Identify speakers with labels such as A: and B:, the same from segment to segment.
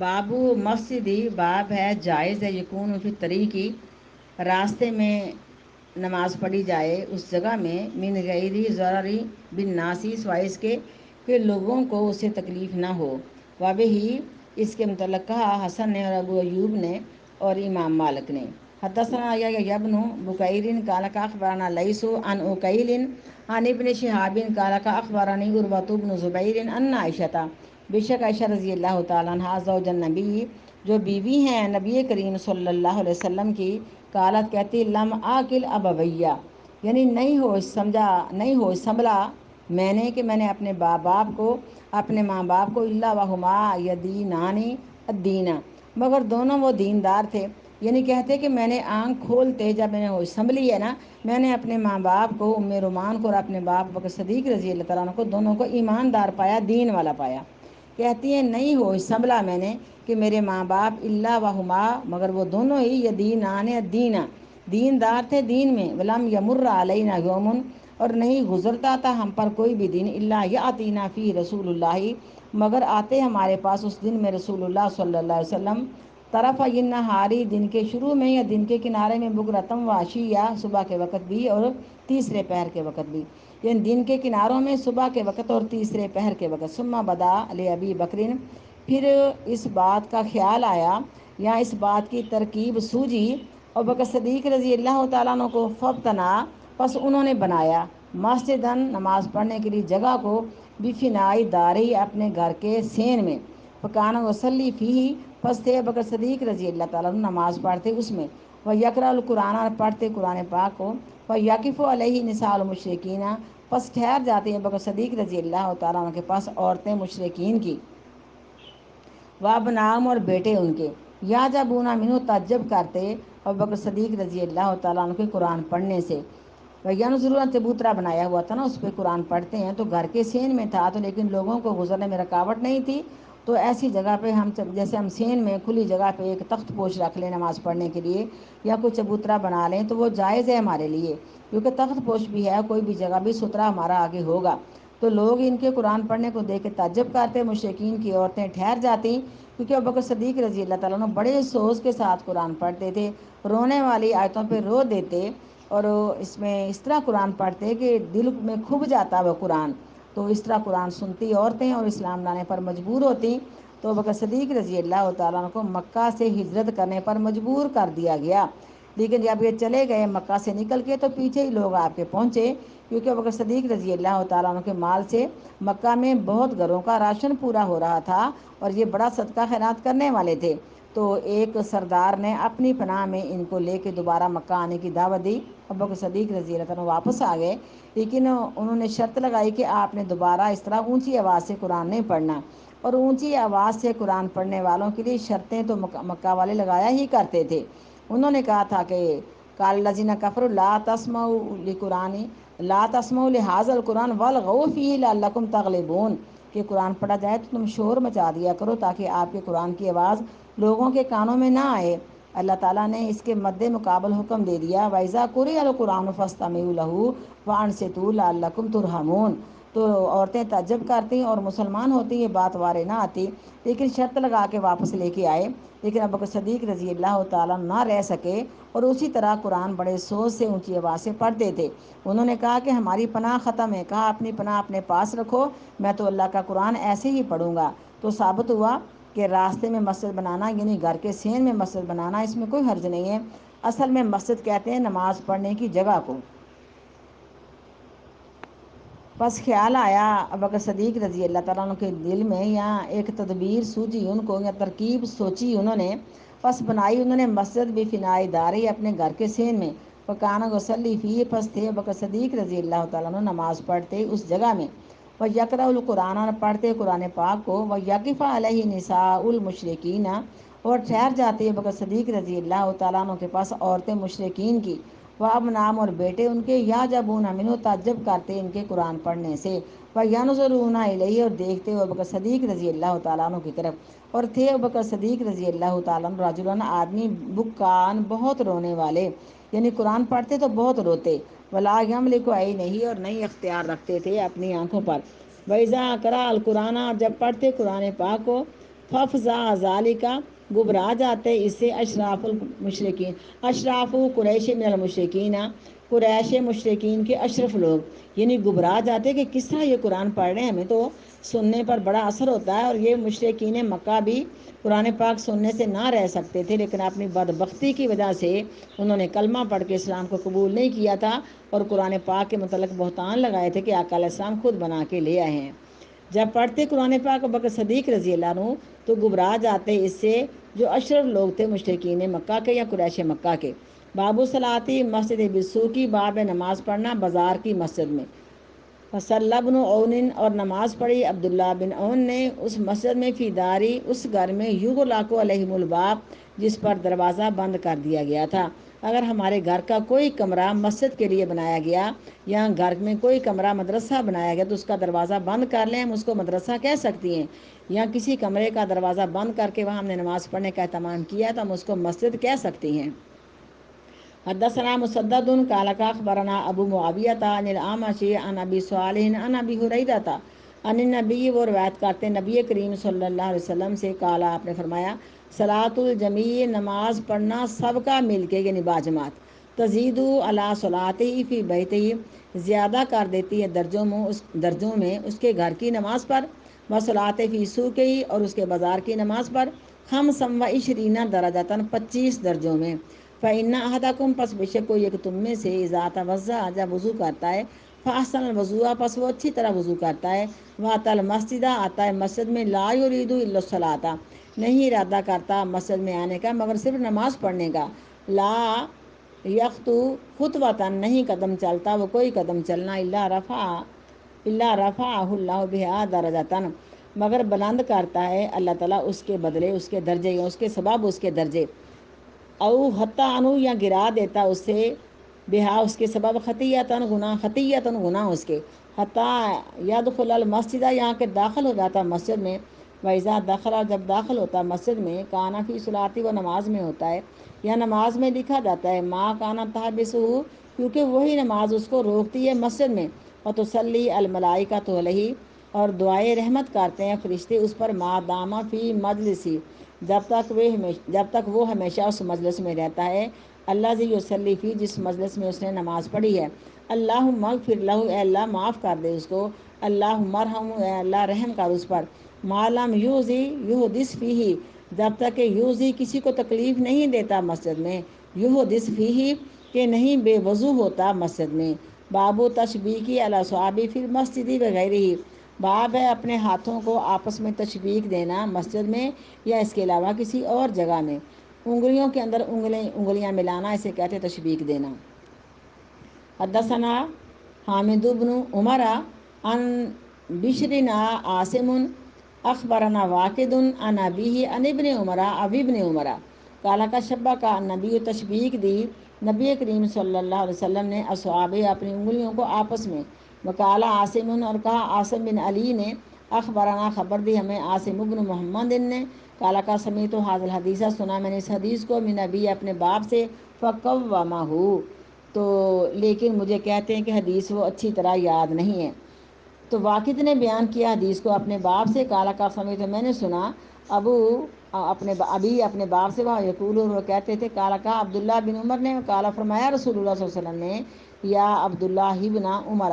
A: بابو مسجدی باب ہے جائز ہے یکون فی طریقی، راستے میں نماز پڑھی جائے اس جگہ میں، من غیری ضرری بن ناسی، سوائے اس کے کہ لوگوں کو اسے تکلیف نہ ہو۔ وبہی اس کے متعلق کہا حسن نے اور ابو ایوب نے اور امام مالک نے۔ حدثنا یحییٰ بن بکیر قال اخبرنا لیث عن عقیل عن ابن شہاب قال اخبرنی عروۃ بن زبیر ان عائشہ، بے شک عائشہ رضی اللہ تعالیٰ عنہا زوج النبی، جو بیوی ہیں نبی کریم صلی اللہ علیہ وسلم کی، قالت کہتی لم آکل ابویہ، یعنی نہیں ہو سنبھلا میں نے کہ میں نے اپنے باپ کو، اپنے ماں باپ کو، الا وہما یدینانی الدین، مگر دونوں وہ دیندار تھے، یعنی کہتے کہ میں نے آنکھ کھولتے جب میں نے ہوش سنبھلی ہے نا، میں نے اپنے ماں باپ کو، ام رومان کو اور اپنے باپ بکر صدیق رضی اللہ تعالیٰ عنہ کو، دونوں کو ایماندار پایا، دین والا پایا۔ کہتی ہیں نہیں ہوش سنبھلا میں نے کہ میرے ماں باپ الا وہما، مگر وہ دونوں ہی یدینان الدین، دیندار تھے دین میں، ولم یمر علینا یوم، اور نہیں گزرتا تھا ہم پر کوئی بھی دن، الا یاتینا فی رسول اللہ، مگر آتے ہمارے پاس اس دن میں رسول اللہ صلی اللہ علیہ وسلم، طرف النہاری، دن کے شروع میں یا دن کے کنارے میں، بکرتم واشی، یا صبح کے وقت بھی اور تیسرے پہر کے وقت بھی، یعنی دن کے کناروں میں صبح کے وقت اور تیسرے پہر کے وقت۔ ثم بدا لابی بکرین، پھر اس بات کا خیال آیا یا اس بات کی ترکیب سوجی اور بکر صدیق رضی اللہ تعالیٰ عنہ کو، فبتنا، پس انہوں نے بنایا، مسجدن، نماز پڑھنے کے لیے جگہ کو، بفنائی داری، اپنے گھر کے سین میں، فکان وسلی فی، پس تھے بکر صدیق رضی اللہ تعالیٰ عنہ نماز پڑھتے اس میں، وہ یقرأ القرآن، اور پڑھتے قرآن پاک کو، فیقف علیہ نساء المشرکین، پس ٹھہر جاتے ہیں بکر صدیق رضی اللہ تعالیٰ عنہ کے پاس عورتیں مشرکین کی، وابنام، اور بیٹے ان کے، یا جب اونا منو، تعجب کرتے اور بکر صدیق رضی اللہ تعالیٰ عنہ کے قرآن پڑھنے سے، ضرورت چبوترا بنایا ہوا تھا نا، اس پہ قرآن پڑھتے ہیں، تو گھر کے سین میں تھا، تو لیکن لوگوں کو گزرنے میں رکاوٹ نہیں تھی، تو ایسی جگہ پہ ہم جیسے ہم سین میں کھلی جگہ پہ ایک تخت پوش رکھ لیں نماز پڑھنے کے لیے، یا کوئی چبوترا بنا لیں، تو وہ جائز ہے ہمارے لیے، کیونکہ تخت پوش بھی ہے، کوئی بھی جگہ بھی ستھرا ہمارا آگے ہوگا، تو لوگ ان کے قرآن پڑھنے کو دیکھ کے تعجب کرتے، مشرکین کی عورتیں ٹھہر جاتی، کیونکہ ابوبکر صدیق رضی اللہ تعالیٰ عنہ بڑے سوز کے ساتھ قرآن پڑھتے تھے، رونے والی آیتوں پہ رو دیتے، اور اس میں اس طرح قرآن پڑھتے کہ دل میں کھب جاتا وہ قرآن، تو اس طرح قرآن سنتی عورتیں اور اسلام لانے پر مجبور ہوتی، تو ابوبکر صدیق رضی اللہ تعالیٰ عنہ کو مکہ سے ہجرت کرنے پر مجبور کر دیا گیا، لیکن جب یہ چلے گئے مکہ سے نکل کے، تو پیچھے ہی لوگ آپ کے پہنچے، کیونکہ ابوبکر صدیق رضی اللہ تعالیٰ عنہ کے مال سے مکہ میں بہت گھروں کا راشن پورا ہو رہا تھا، اور یہ بڑا صدقہ خیرات کرنے والے تھے، تو ایک سردار نے اپنی پناہ میں ان کو لے کے دوبارہ مکہ آنے کی دعوت دی، ابوبکر صدیق رضی اللہ عنہ واپس آ گئے، لیکن انہوں نے شرط لگائی کہ آپ نے دوبارہ اس طرح اونچی آواز سے قرآن نہیں پڑھنا، اور اونچی آواز سے قرآن پڑھنے والوں کے لیے شرطیں تو مکہ والے لگایا ہی کرتے تھے، انہوں نے کہا تھا کہ قال الذین کفروا لا تسمعوا لقرآن، لا تسمعوا لہذا القرآن والغوا فیہ لعلکم تغلبون، کہ قرآن پڑھا جائے تو تم شور مچا دیا کرو تاکہ آپ کے قرآن کی آواز لوگوں کے کانوں میں نہ آئے۔ اللہ تعالیٰ نے اس کے مد مقابل حکم دے دیا، وَإِذَا قُرِئَ الْقُرْآنُ فَاسْتَمِعُوا لَهُ وَأَنصِتُوا لَعَلَّكُمْ تُرْحَمُونَ، تو عورتیں تعجب کرتی اور مسلمان ہوتی، یہ بات وارے نہ آتی، لیکن شرط لگا کے واپس لے کے آئے، لیکن ابوبکر صدیق رضی اللہ تعالیٰ نہ رہ سکے، اور اسی طرح قرآن بڑے سوز سے اونچی آواز سے پڑھتے تھے، انہوں نے کہا کہ ہماری پناہ ختم ہے، کہا اپنی پناہ اپنے پاس رکھو، میں تو اللہ کا قرآن ایسے ہی پڑھوں گا، تو ثابت ہوا کہ راستے میں مسجد بنانا، یعنی گھر کے سین میں مسجد بنانا، اس میں کوئی حرج نہیں ہے، اصل میں مسجد کہتے ہیں نماز پڑھنے کی جگہ کو۔ بس خیال آیا ابوبکر صدیق رضی اللہ تعالیٰ عنہ کے دل میں، یا ایک تدبیر سوجی ان کو، یا ترکیب سوچی انہوں نے، پس بنائی انہوں نے مسجد بفنائی داری، اپنے گھر کے سین میں، وکان یصلی فیہ، پس تھے ابوبکر صدیق رضی اللہ تعالیٰ عنہ نماز پڑھتے اس جگہ میں، وَيَقْرَأُ الْقُرْآنَ، پڑھتے قرآن پاک کو، وَيَقِفَ عَلَيْهِ نِسَاءُ الْمُشْرِكِينَ، اور ٹھہر جاتے ابوبکر صدیق رضی اللہ تعالیٰ عنہ کے پاس عورتیں مشرکین کی، وَأَبْنَاءُ، اور بیٹے ان کے، يَعْجَبُونَ مِنْهُ، تعجب کرتے ان کے قرآن پڑھنے سے، وَيَنْظُرُونَ إِلَيْهِ، اور دیکھتے ہوئے ابوبکر صدیق رضی اللہ تعالیٰ عنہ کی طرف، اور تھے ابوبکر صدیق رضی اللہ تعالیٰ عنہ رجلن، آدمی، بکان، بہت رونے والے، یعنی قرآن پڑھتے تو بہت روتے، وَلَا يَمْلِكُ عَيْنَيْهِ، اور نہیں اختیار رکھتے تھے اپنی آنکھوں پر، وَإِذَا قَرَأَ الْقُرْآنَ، جب پڑھتے قرآن پاک کو، ففزع ذالکا گھبرا جاتے اس سے اشراف المشرکین، اشراف قریش من المشرکین، قریش مشرکین کے اشرف لوگ، یعنی گھبرا جاتے کہ کس طرح یہ قرآن پڑھ رہے ہیں، ہمیں تو سننے پر بڑا اثر ہوتا ہے، اور یہ مشرکین مکہ بھی قرآن پاک سننے سے نہ رہ سکتے تھے، لیکن اپنی بدبختی کی وجہ سے انہوں نے کلمہ پڑھ کے اسلام کو قبول نہیں کیا تھا، اور قرآن پاک کے متعلق بہتان لگائے تھے کہ آقا علیہ السلام خود بنا کے لے آئے ہیں۔ جب پڑھتے قرآن پاک ابوبکر صدیق رضی اللہ عنہ تو گھبرا جاتے اس سے جو اشرف لوگ تھے مشرکین مکہ کے یا قریش مکہ کے۔ باب صلاتی مسجد بالسوق، باب نماز پڑھنا بازار کی مسجد میں۔ فصلی بن عون، اور نماز پڑھی عبداللہ بن عون نے اس مسجد میں، فی داری، اس گھر میں، یغلق علیہم الباب، جس پر دروازہ بند کر دیا گیا تھا۔ اگر ہمارے گھر کا کوئی کمرہ مسجد کے لیے بنایا گیا، یا گھر میں کوئی کمرہ مدرسہ بنایا گیا تو اس کا دروازہ بند کر لیں، ہم اس کو مدرسہ کہہ سکتی ہیں، یا کسی کمرے کا دروازہ بند کر کے وہاں ہم نے نماز پڑھنے کا اہتمام کیا تو ہم اس کو مسجد کہہ سکتی ہیں۔ حدثنا مسدد قال اخبرنا ابو معاویہ عن الاعمش عن ابی صالح عن ابی ہریرہ عن النبی، وہ روایت کرتے ہیں نبی کریم صلی اللہ علیہ وسلم سے، قال، آپ نے فرمایا، صلاۃ الجمیع، نماز پڑھنا سب کا مل کے، یعنی باجماعت، تزید علی صلاته فی بیتہ، زیادہ کر دیتی ہے درجوں میں اس کے گھر کی نماز پر، وصلاۃ فی سوقہ، اور اس کے بازار کی نماز پر، خمس و عشرین درجۃ، 25 درجوں میں، فإن أحدکم، پس بے شک کوئی ایک تم میں سے، اذا توضأ، جب وضو کرتا ہے، فأحسن الوضوء، پس وہ اچھی طرح وضو کرتا ہے، وأتى المسجد، آتا ہے مسجد میں، لا يريد إلا الصلاۃ، نہیں ارادہ کرتا مسجد میں آنے کا مگر صرف نماز پڑھنے کا، لا یخطو خطوۃ، نہیں قدم چلتا وہ کوئی قدم چلنا، الا رفعہ اللہ بہا درجۃ، مگر بلند کرتا ہے اللہ تعالیٰ اس کے بدلے، اس کے درجے، یا اس کے سبب اس کے درجے، او حتی عنہ، یا گرا دیتا اس سے، بہا اس کے سبب، خطیۃً گناہ اس کے، حتی یدخل المسجد، یہاں کے داخل ہو جاتا مسجد میں، وإذا دخل، جب داخل ہوتا مسجد میں، کان فی صلاۃ، وہ نماز میں ہوتا ہے، یا نماز میں لکھا جاتا ہے، ما کان تحبسہ، کیونکہ وہی نماز اس کو روکتی ہے مسجد میں، وتصلی الملائکۃ علیہ، اور دعائے رحمت کرتے ہیں فرشتے اس پر، ما دام فی مجلسی، جب تک وہ ہمیشہ اس مجلس میں رہتا ہے، اللہ زی یصلی فی، جس مجلس میں اس نے نماز پڑھی ہے، اللہم اغفر لہ، اے اللہ معاف کر دے اس کو، اللہم ارحمہ، اے اللہ رحم کر اس پر، ما لم یؤذی یحدث فیہ، جب تک کہ یؤذی کسی کو تکلیف نہیں دیتا مسجد میں، یحدث فیہ، کہ نہیں بے وضو ہوتا مسجد میں، باب تشبیک علی اصحاب فی المسجد وغیرہ، باب ہے اپنے ہاتھوں کو آپس میں تشبیک دینا مسجد میں یا اس کے علاوہ کسی اور جگہ میں، انگلیوں کے اندر انگلیاں ملانا، اسے کہتے تشبیک دینا۔ حدثنا حامد بن عمر عن بشر عاصم اخبرنا واقد عن ابیہ عن ابن عمر ابی ابن عمر، قال کا شبہ کا نبی، تشبیک دی نبی کریم صلی اللہ علیہ وسلم نے، اصحاب، اپنی انگلیوں کو آپس میں، وقال عاصم، اور کہا عاصم بن علی نے، اخبرنا، خبر دی ہمیں، عاصم بن محمد نے، قال کا سمیت ھذا الحدیث، سنا میں نے اس حدیث کو، من نبی، اپنے باپ سے، فقومہ، تو لیکن مجھے کہتے ہیں کہ حدیث وہ اچھی طرح یاد نہیں ہے، تو واقد نے بیان کیا حدیث کو اپنے باپ سے، قال کا سمیت، میں نے سنا، اپنے باپ سے، وہ یقول، وہ کہتے تھے، قال کا عبداللہ بن عمر نے، قال فرمایا رسول اللہ صلی اللہ علیہ وسلم نے، یا عبداللہ ابن عمر،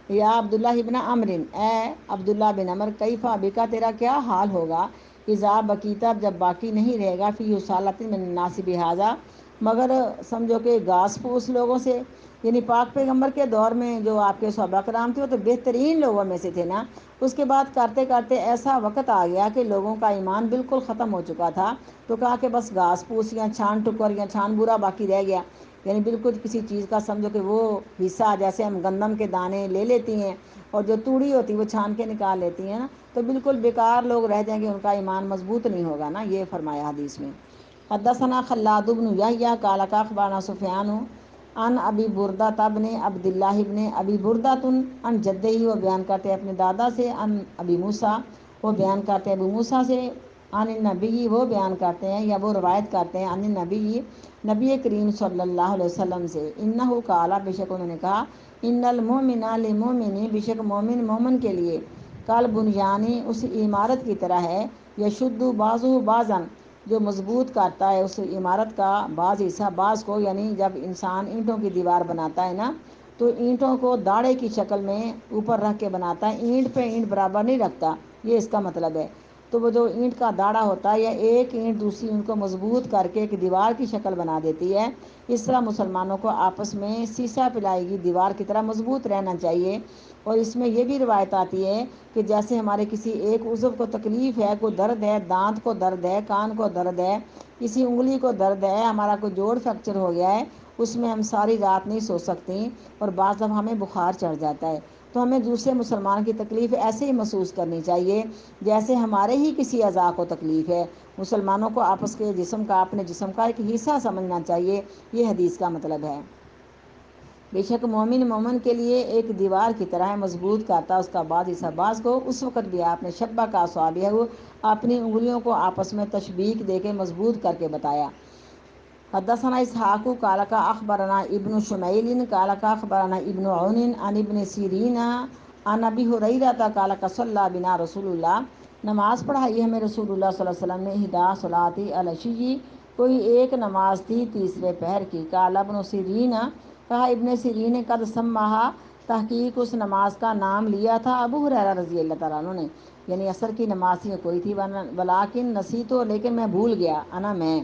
A: یا عبداللہ ابن عمر، اے عبداللہ بن عمر، کیف بک، تیرا کیا حال ہوگا، اذا بقیت، جب باقی نہیں رہے گا، فی صالۃ من الناس بہذا، مگر سمجھو کہ گھاس پھوس لوگوں سے، یعنی پاک پیغمبر کے دور میں جو آپ کے صحابہ کرام تھے وہ تو بہترین لوگوں میں سے تھے نا، اس کے بعد کرتے کرتے ایسا وقت آ گیا کہ لوگوں کا ایمان بالکل ختم ہو چکا تھا، تو کہا کہ بس گھاس پھوس یا چھان ٹکر یا چھان بورا باقی رہ گیا، یعنی بالکل کسی چیز کا سمجھو کہ وہ حصہ، جیسے ہم گندم کے دانے لے لیتی ہیں اور جو توڑی ہوتی ہے وہ چھان کے نکال لیتی ہیں نا، تو بالکل بیکار لوگ رہ جائیں گے، ان کا ایمان مضبوط نہیں ہوگا نا، یہ فرمایا حدیث میں۔ حدثنا خلاد بن یحییٰ قال اخبرنا سفیان عن ابی بردہ بن عبد اللہ بن ابی بردہ عن جدہ، وہ بیان کرتے ہیں اپنے دادا سے، عن ابی موسیٰ، وہ بیان کرتے ہیں ابو موسیٰ سے، عن النبی، وہ بیان کرتے ہیں یا وہ روایت کرتے ہیں، عن النبی، نبی کریم صلی اللہ علیہ وسلم سے، انہ قال، بے شک انہوں نے کہا، ان المؤمن للمؤمن، بے شک مومن مومن کے لیے، کال بنیانی اس عمارت کی طرح ہے، یشد بازو بازن جو مضبوط کرتا ہے اس عمارت کا بعض حصہ بعض کو، یعنی جب انسان اینٹوں کی دیوار بناتا ہے نا تو اینٹوں کو داڑے کی شکل میں اوپر رکھ کے بناتا ہے، اینٹ پہ اینٹ برابر نہیں رکھتا، یہ اس کا مطلب ہے۔ تو وہ جو اینٹ کا داڑا ہوتا ہے یا ایک اینٹ دوسری اینٹ کو مضبوط کر کے ایک دیوار کی شکل بنا دیتی ہے، اس طرح مسلمانوں کو آپس میں سیسا پلائی کی دیوار کی طرح مضبوط رہنا چاہیے۔ اور اس میں یہ بھی روایت آتی ہے کہ جیسے ہمارے کسی ایک عضو کو تکلیف ہے، کوئی درد ہے، دانت کو درد ہے، کان کو درد ہے، کسی انگلی کو درد ہے، ہمارا کوئی جوڑ فریکچر ہو گیا ہے، اس میں ہم ساری رات نہیں سو سکتی اور بعض دفعہ ہمیں بخار چڑھ جاتا ہے، تو ہمیں دوسرے مسلمان کی تکلیف ایسے ہی محسوس کرنی چاہیے جیسے ہمارے ہی کسی اعضاء کو تکلیف ہے۔ مسلمانوں کو آپس کے جسم کا اپنے جسم کا ایک حصہ سمجھنا چاہیے، یہ حدیث کا مطلب ہے۔ بے شک مومن کے لیے ایک دیوار کی طرح مضبوط کرتا اس کا بعض حصہ بعض کو۔ اس وقت بھی آپ نے شبہ کا اصابع اپنی انگلیوں کو آپس میں تشبیک دے کے مضبوط کر کے بتایا۔ حدثنا اسحاق قال اخبرنا ابن شمیل قال اخبرنا ابن عون عن ابن سیرین عن ابی ہریرہ قال صلی بنا رسول اللہ، نماز پڑھائی ہمیں رسول اللہ صلی اللہ علیہ وسلم نے احدی صلاۃ العشی، کوئی ایک نماز تھی تیسرے پہر کی۔ قال ابن سیرین، کہا ابن سیرین نے، قد سماہا، تحقیق اس نماز کا نام لیا تھا ابو ہریرہ رضی اللہ تعالیٰ عنہ نے، یعنی عصر کی نماز تھی کوئی تھی، ولیکن نسیتو، لیکن میں بھول گیا، انا میں۔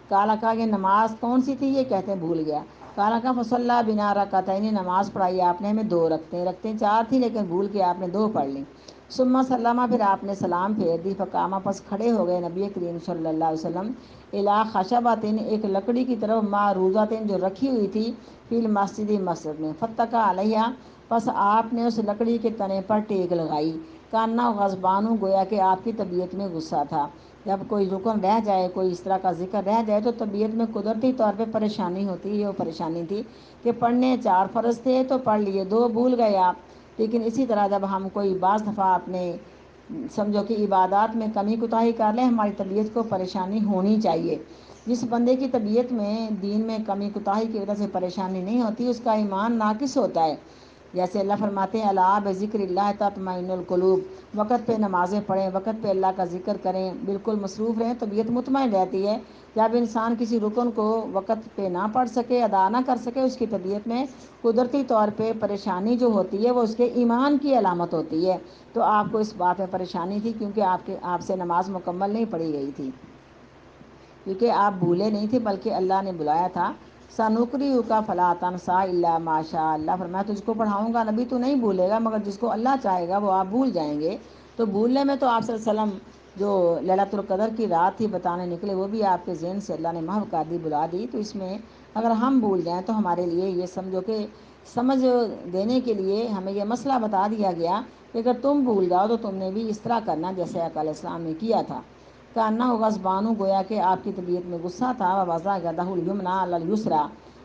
A: کالا کہا یہ نماز کون سی تھی، یہ کہتے ہیں بھول گیا۔ کالا کہا فصلی بنا رکعتین، نماز پڑھائی آپ نے ہمیں دو رکعتیں چار تھی لیکن بھول کے آپ نے دو پڑھ لیں۔ ثم سلمہ، پھر آپ نے سلام پھیر دی، فقامہ، پس کھڑے ہو گئے نبی کریم صلی اللہ علیہ وسلم، الی خشبۃ، ایک لکڑی کی طرف، معروضۃ، جو رکھی ہوئی تھی، فی المسجد، مسجد میں، فتقا علیہا، پس آپ نے اس لکڑی کے تنے پر ٹیک لگائی، کانا غضبان، گویا کہ آپ کی طبیعت میں غصہ تھا۔ جب کوئی رکن رہ جائے، کوئی اس طرح کا ذکر رہ جائے تو طبیعت میں قدرتی طور پہ پریشانی ہوتی ہے۔ یہ پریشانی تھی کہ پڑھنے چار فرض تھے تو پڑھ لیے، دو بھول گئے آپ۔ لیکن اسی طرح جب ہم کوئی بعض دفعہ اپنے سمجھو کہ عبادات میں کمی کوتاہی کر لیں، ہماری طبیعت کو پریشانی ہونی چاہیے۔ جس بندے کی طبیعت میں دین میں کمی کوتاہی کی وجہ سے پریشانی نہیں ہوتی، اس کا ایمان ناقص ہوتا ہے۔ جیسے اللہ فرماتے ہیں الا بذکر اللہ تطمئن القلوب، وقت پہ نمازیں پڑھیں، وقت پہ اللہ کا ذکر کریں، بالکل مصروف رہیں، طبیعت مطمئن رہتی ہے۔ جب انسان کسی رکن کو وقت پہ نہ پڑھ سکے، ادا نہ کر سکے، اس کی طبیعت میں قدرتی طور پہ پریشانی جو ہوتی ہے وہ اس کے ایمان کی علامت ہوتی ہے۔ تو آپ کو اس بات میں پریشانی تھی کیونکہ آپ سے نماز مکمل نہیں پڑھی گئی تھی، کیونکہ آپ بھولے نہیں تھے بلکہ اللہ نے بلایا تھا۔ سنقرئک فلا تنسی الا ما شاء اللہ، فرمایا تجھ کو پڑھاؤں گا نبی، تو نہیں بھولے گا مگر جس کو اللہ چاہے گا وہ آپ بھول جائیں گے۔ تو بھولنے میں تو آپ صلی اللہ علیہ وسلم جو لیلۃ القدر کی رات تھی بتانے نکلے، وہ بھی آپ کے ذہن سے اللہ نے محو کر دی، بلا دی۔ تو اس میں اگر ہم بھول جائیں تو ہمارے لیے یہ سمجھو کہ سمجھ دینے کے لیے ہمیں یہ مسئلہ بتا دیا گیا کہ اگر تم بھول جاؤ تو تم نے بھی اس طرح کرنا جیسے آقا علیہ السلام نے کیا تھا۔ کانا غضبان، گویا کہ آپ کی طبیعت میں غصہ تھا۔ ووضع یدہ الیمنی علی الیسری،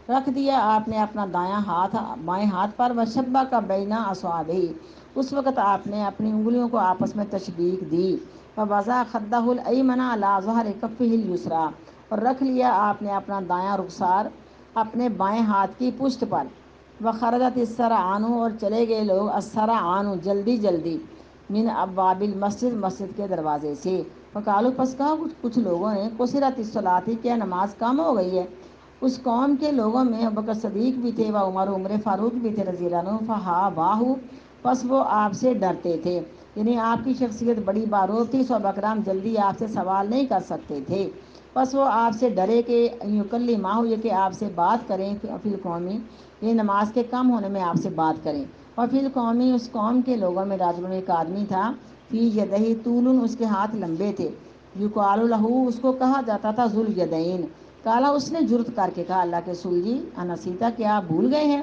A: رکھ دیا آپ نے اپنا دایاں ہاتھ بائیں ہاتھ پر، وشبک بین اصابعہ، اس وقت آپ نے اپنی انگلیوں کو آپس میں تشبیک دی۔ ووضع خدہ الایمن علی ظہر کفہ الیسری، اور رکھ لیا آپ نے اپنا دایاں رخسار اپنے بائیں ہاتھ کی پشت پر۔ وخرجت السرعان، اور چلے گئے لوگ، السرعان، جلدی جلدی، من ابواب المسجد، مسجد کے دروازے سے۔ فقالوا، پس کہا کچھ لوگوں نے، قصرت الصلاۃ، کیا نماز کم ہو گئی ہے؟ اس قوم کے لوگوں میں ابوبکر صدیق بھی تھے، عمر فاروق بھی تھے رضی اللہ عنہ، فہاباہ، پس وہ آپ سے ڈرتے تھے، یعنی آپ کی شخصیت بڑی باروب تھی، صحابہ کرام جلدی آپ سے سوال نہیں کر سکتے تھے، پس وہ آپ سے ڈرے کہ یکلمہ، یہ کہ آپ سے بات کریں، فی القومی، یہ نماز کے کم ہونے میں آپ سے بات کریں۔ اور فی القومی، اس قوم کے لوگوں میں رجل، ایک آدمی تھا، فی یدہ طول، اس کے ہاتھ لمبے تھے، یقال لہ، اس کو کہا جاتا تھا ذو الیدین۔ کالا، اس نے جرت کر کے کہا اللہ کے رسول جی، انسیتا، کیا آپ بھول گئے ہیں؟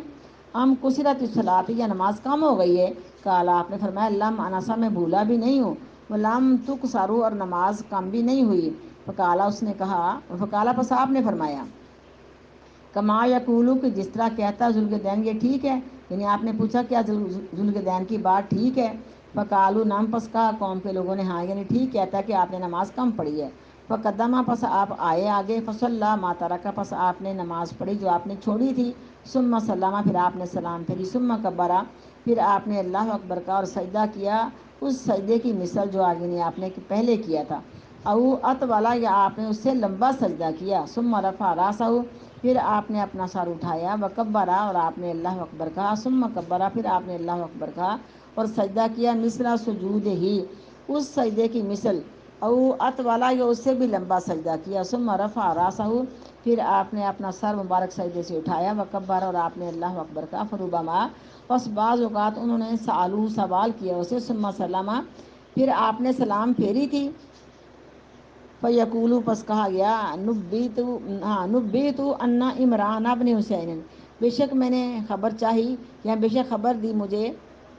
A: ام کثرت الصلاۃ، یا نماز کم ہو گئی ہے؟ کالا، آپ نے فرمایا لم انسا، میں بھولا بھی نہیں ہوں، ولم تکسر، اور نماز کم بھی نہیں ہوئی۔ فقالا، اس نے کہا، فقالا، پس آپ نے فرمایا، کما یقولو، کہ جس طرح کہتا ذوالجدین، یہ ٹھیک ہے؟ یعنی آپ نے پوچھا کیا ذوالجدین کی بات ٹھیک ہے؟ فقالو نعم، پس کہا قوم کے لوگوں نے ہاں، یعنی ٹھیک کہتا ہے کہ آپ نے نماز کم پڑھی ہے۔ فقدمہ، پس آپ آئے آگے، فصلی ما ترک، پس آپ نے نماز پڑھی جو آپ نے چھوڑی تھی، ثم سلم، پھر آپ نے سلام پھیری، ثم کبرا، پھر آپ نے اللہ اکبر کا اور سجدہ کیا، اس سجدے کی مثل جو آگے نے آپ نے پہلے کیا تھا، او ات والا، یا آپ نے اس سے لمبا سجدہ کیا، ثم رفع راسہ، پھر آپ نے اپنا سر اٹھایا، وکبرا، اور آپ نے اللہ اکبر کہا، ثم کبرا، پھر آپ نے اللہ اکبر کہا اور سجدہ کیا، مثلا سجود ہی، اس سجدے کی مثل، او ات والا، یا اس سے بھی لمبا سجدہ کیا، ثم رفع راسہ، پھر آپ نے اپنا سر مبارک سجدے سے اٹھایا، وکبر، اور آپ نے اللہ اکبر کہا، فربما، بس بعض اوقات انہوں نے سوال کیا اسے، ثم سلامہ، پھر آپ نے سلام پھیری تھی، فیقولو، پس کہا گیا، نبیتو انا عمران ابن حسین، بے شک میں نے خبر چاہی، یا بے شک خبر دی مجھے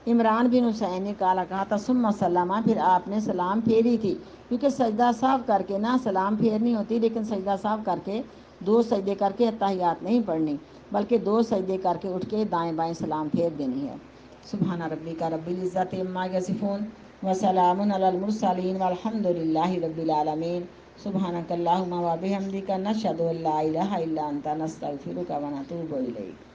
A: عمران بن حسین نے کہا تھا، ثم سلامہ، پھر آپ نے سلام پھیری تھی، کیونکہ سجدہ صاف کر کے نہ سلام پھیرنی ہوتی، لیکن سجدہ صاف کر کے 2 سجدے کر کے اتحیات نہیں پڑھنی، بلکہ 2 سجدے کر کے اٹھ کے دائیں بائیں سلام پھیر دینی ہے۔ سبحان ربک رب العزت عما یصفون وسلام علی المرسلین والحمد للہ رب العالمین۔ سبحانک اللہم و بحمدک، نشہد ان لا الہ الا انت، نستغفرک و نتوب الیک۔